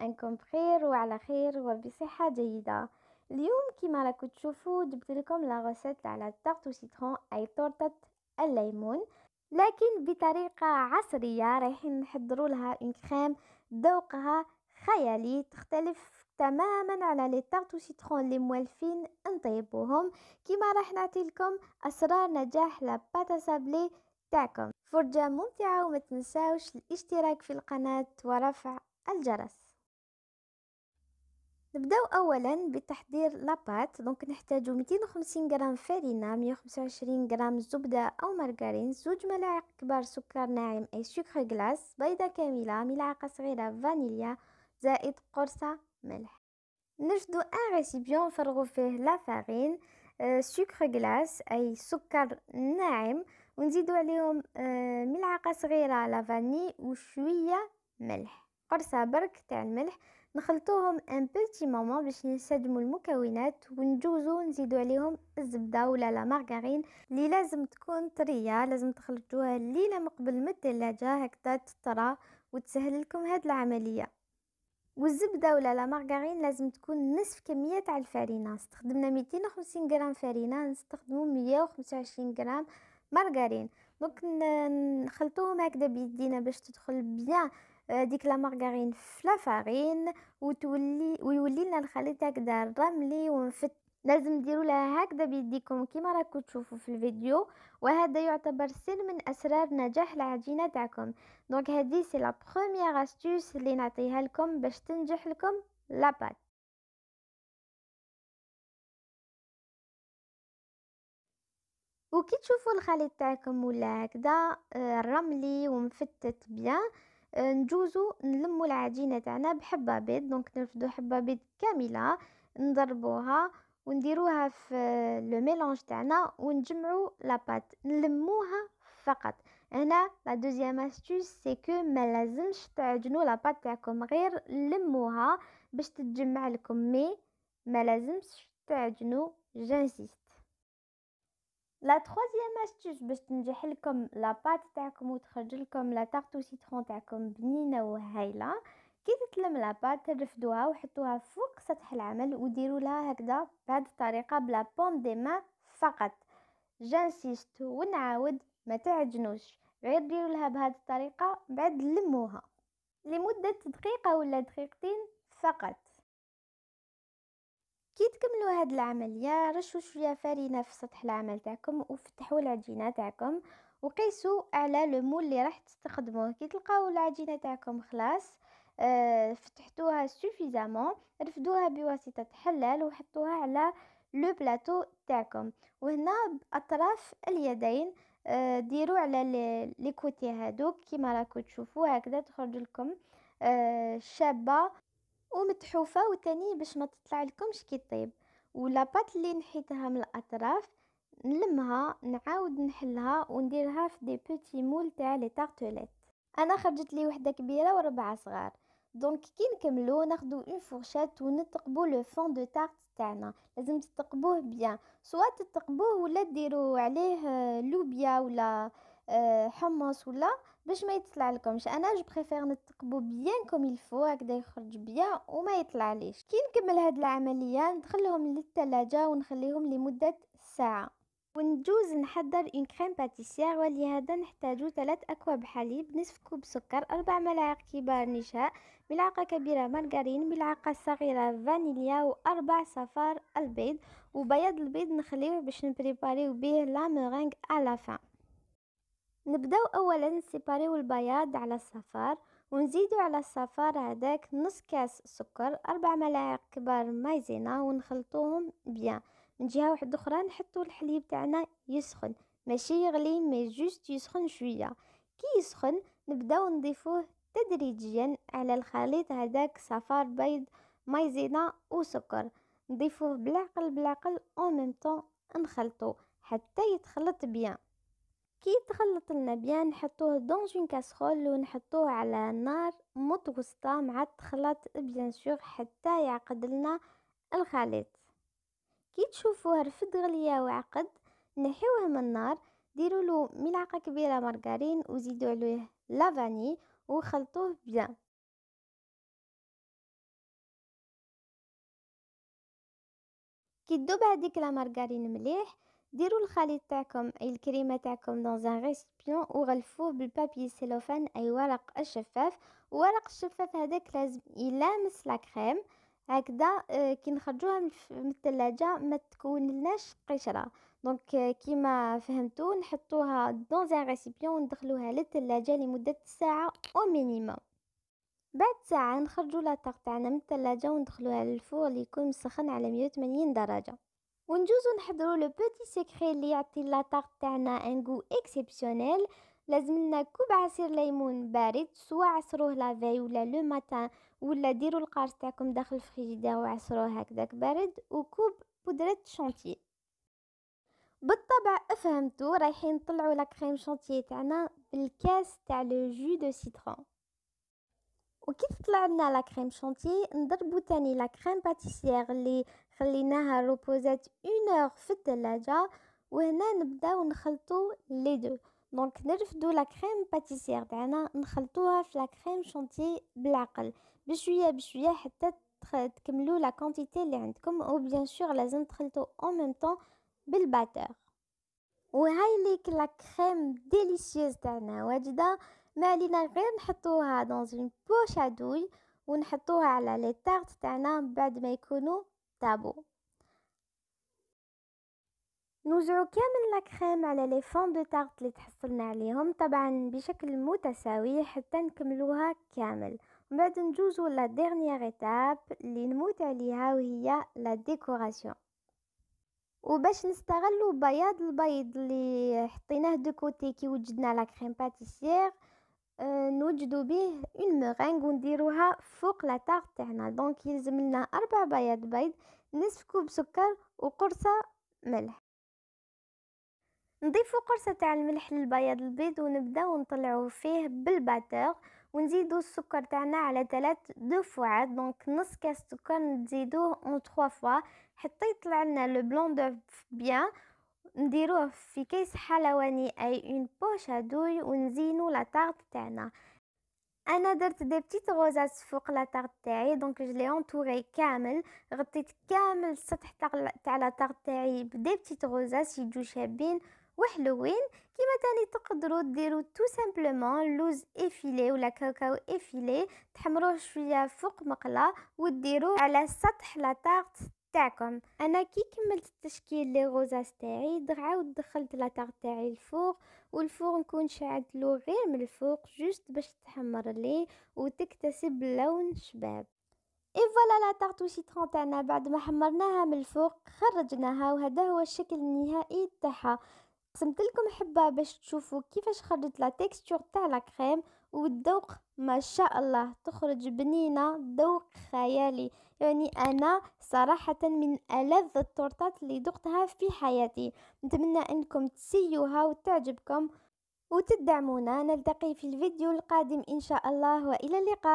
أنكم بخير وعلى خير وبصحة جيدة. اليوم كما راكم تشوفوا جبت لكم لا غوسيت على التارت سيترون أي تورتة الليمون، لكن بطريقة عصرية. رايحين نحضروا لها اون كريم ذوقها خيالي، تختلف تماما على لي تارت سيترون اللي موالفين نطيبوهم. كما راح نعطي لكم أسرار نجاح لا بات سابلي تاعكم. فرجة ممتعة، وما تنساوش الاشتراك في القناة ورفع الجرس. نبداو اولا بتحضير لاباط. دونك نحتاجو 250 غرام فرينة، 125 غرام زبدة او مارغرين، 2 ملاعق كبار سكر ناعم اي سكر غلاس، بيضة كاملة، ملعقة صغيرة فانيليا، زائد قرصة ملح. نجدو ان ريسيبيون نفرغو فيه لا فارين، سكر غلاس اي سكر ناعم، ونزيدو عليهم ملعقة صغيرة لا فاني وشوية ملح، قرصة برك تاع الملح. نخلطوهم ان بيتي مومون باش ننسجموا المكونات، ونجوزو نزيدو عليهم الزبدة ولا لا مارغرين اللي لازم تكون طرية. لازم تخلطوها الليلة مقبل من الثلاجة هكذا تطرى وتسهل لكم هاد العملية. والزبدة ولا لا مارغرين لازم تكون نصف كمية تاع الفرينة. استخدمنا 250 غرام فرينة، نستخدمو 125 غرام مارغرين. دونك نخلطوهم هكذا بيدينا باش تدخل بيان ديك لا مارغرين في لا فارين، ويولي لنا الخليط هكذا رملي ومفت. لازم ديروا لها هكذا بيديكم كما راكم تشوفوا في الفيديو، وهذا يعتبر سر من اسرار نجاح العجينه تاعكم. دونك هذه سي لا بروميير استوس اللي نعطيها لكم باش تنجح لكم لاباط. وكي تشوفوا الخليط تاعكم ولا هكذا رملي ومفتت بيان، نجوزو نلمو العجينه تاعنا بحبه بيض. دونك نرفدو حبه بيض كامله، نضربوها ونديروها في لو ميلونج تاعنا ونجمعوا لاباط نلموها فقط. هنا لا دوزيام استوس سي كو ما لازمش تعجنوا لاباط تاعكم، غير لموها باش تتجمع لكم، مي ما لازمش تعجنوا، جانسيست. لا تروازيام استوس باش تنجح لكم لاباط تاعكم وتخرج لكم لا تارت سيترون تاعكم بنينه وهايله. كي تتلم لاباط ترفدوها وحطوها فوق سطح العمل وديروا لها هكذا بهذه الطريقه بلا بوم دي ما فقط. جانسيست ونعاود، ما تعجنوش، غير ديروا لها بهذه الطريقه، بعد لموها لمده دقيقه ولا دقيقتين فقط. كي تكملوا هاد العمليه رشوا شويه فرينه في سطح العمل تاعكم وفتحوا العجينه تاعكم وقيسوا على لو مول اللي راح تستخدموه. كي تلقاو العجينه تاعكم خلاص فتحتوها سوفيزامون، رفدوها بواسطه حلال وحطوها على لو بلاطو تاعكم. وهنا باطراف اليدين ديروا على لي كوتي هادوك كيما راكم تشوفوا هكذا تخرج لكم شابه ومتحوفه وتاني باش ما تطلع لكمش كي طيب. ولاباط اللي نحيتها من الاطراف نلمها، نعاود نحلها ونديرها في دي بيتي مول تاع لي تارتليت. انا خرجت لي وحده كبيره وربعه صغار. دونك كي نكملو ناخدو اون فورشات ونتقبو لو فون دو تارت تاعنا. لازم تتقبوه بيان، سواء تتقبوه ولا ديروا عليه لوبيا ولا حمص ولا باش ما يطلع لكمش. انا جو بريفير نتقبو بيان كوم يلفو هكذا يخرج بيان وما يطلع ليش. كي نكمل هاد العمليه ندخلهم للثلاجه ونخليهم لمده ساعه. ونجوز نحضر اون كريم باتيسير، ولهذا نحتاج 3 اكواب حليب، نصف كوب سكر، 4 ملاعق كبار نشا، ملعقه كبيره مارغرين، ملعقه صغيره فانيليا، و4 صفار البيض. وبياض البيض نخليه باش نبريباريو به لا مورينغ على فان. نبداو اولا نسيباريو البياض على الصفار، ونزيدو على الصفار هذاك نص كاس سكر، 4 ملاعق كبار مايزينا، ونخلطوهم بيان. من جهه واحده اخرى نحطو الحليب تاعنا يسخن، ماشي يغلي مي جوست يسخن شويه. كي يسخن نبداو نضيفوه تدريجيا على الخليط هذاك، صفار بيض مايزينا وسكر. نضيفوه بالعقل بالعقل او ميم طون نخلطو حتى يتخلط بيان. كي تخلط لنا بيان نحطوه دون اون كاسرول ونحطوه على نار متوسطه مع التخلط بيان سور حتى يعقد لنا الخليط. كي تشوفوه رفد غليه وعقد نحيوه من النار، ديروا له ملعقه كبيره مارغرين وزيدوا عليه لافاني وخلطوه بيان. كي تذوب هذيك لا مارغرين مليح، ديروا الخليط تاعكم اي الكريمه تاعكم دون ان ريسيبيون وغلفوه بالبابي سيلوفان اي ورق الشفاف. ورق الشفاف هذاك لازم يلامس لا كريم هكذا. كي نخرجوها من الثلاجه ما تكون لناش قشره. دونك كيما فهمتوا نحطوها دون ان ريسيبيون وندخلوها للثلاجه لمده ساعه او مينيموم. بعد ساعة نخرجوا لا طاق تاعنا من الثلاجة وندخلوها للفور اللي يكون مسخن على 180 درجة. ونجوزو نحضروا لو بوتي سيكري اللي يعطي لا طاق تاعنا ان غو اكسيبسيونيل. لازم لنا كوب عصير ليمون بارد، سواء عصروه لافي ولا لو ماتان، ولا ديروا القارص تاعكم داخل الفريجيدير وعصروه هكذاك بارد، وكوب بودرة شونتيي. بالطبع فهمتوا رايحين نطلعوا لا كريم شونتيي تاعنا بالكاس تاع لو جو دو سيترون. وكي تطلع لنا لا كريم شونتيي نضربو تاني لا كريم باتيسيير اللي خليناها روبوزات 1 اور في الثلاجه، وهنا نبداو نخلطو لي دو. دونك نرفدو لا كريم باتيسيير تاعنا نخلطوها في لا كريم شونتيي بالعقل بشويه بشويه حتى تكملوا لا كونتيتي اللي عندكم، او بيان سور لازم تخلطو اون ميم طون بالباتر. وهاي ليك لا كريم ديليسيوز تاعنا واجده. ما علينا غير نحطوها دون اون بوش ادوي ونحطوها على لي طارت تاعنا بعد ما يكونوا طابو. نوزعو كامل لا كريم على لي فون دو طارت اللي تحصلنا عليهم، طبعا بشكل متساوي حتى نكملوها كامل. ومن بعد نجوزو لا ديرنيير ايتاب اللي نموت عليها وهي لا ديكوراسيون. وباش نستغلوا بياض البيض اللي حطيناه دو كوتي كي وجدنا لا كريم باتيسير، نوجدوا به اون مورينغ ونديروها فوق لا طارت تاعنا. دونك يلزم لنا 4 بياض بيض، نصف كوب سكر وقرصه ملح. نضيفوا قرصه تاع الملح للبياض البيض ونبداو نطلعوه فيه بالباتور، ونزيدوا السكر تاعنا على 3 دفعات. دونك نص كاس سكر نزيدوه اون 3 فوا حتى يطلع لنا لو بلون دو بيان. نديروه في كيس حلواني اي اون بوش ادوي ونزينوا لا طارت تاعنا. انا درت دي بتيت غوزاس فوق لا طارت تاعي، دونك جو لي اونطوري كامل، غطيت كامل السطح تاع لا طارت تاعي بدي بتيت غوزاس يجو شابين وحلوين. كيما تاني تقدروا ديروا تو سامبلومون لوز افيلي ولا كاكاو افيلي، تحمروه شويه فوق مقله وديروه على سطح لا طارت تاعكم. انا كي كملت التشكيل لي غوزاس تاعي عاود دخلت لا طارت تاعي الفوق، والفوق نكون شعلتلو غير من الفوق جوست باش تحمر ليه وتكتسب لون شباب. اي فوالا لا طارت سيترون تاعنا بعد ما حمرناها من الفوق خرجناها، وهذا هو الشكل النهائي تاعها. قسمت لكم حبه باش تشوفوا كيفاش خرجت لا تيكستور تاع لا كريم، والذوق ما شاء الله تخرج بنينه، ذوق خيالي. يعني انا صراحه من ألذ التورتات اللي ذقتها في حياتي. نتمنى انكم تسيوها وتعجبكم وتدعمونا. نلتقي في الفيديو القادم ان شاء الله، والى اللقاء.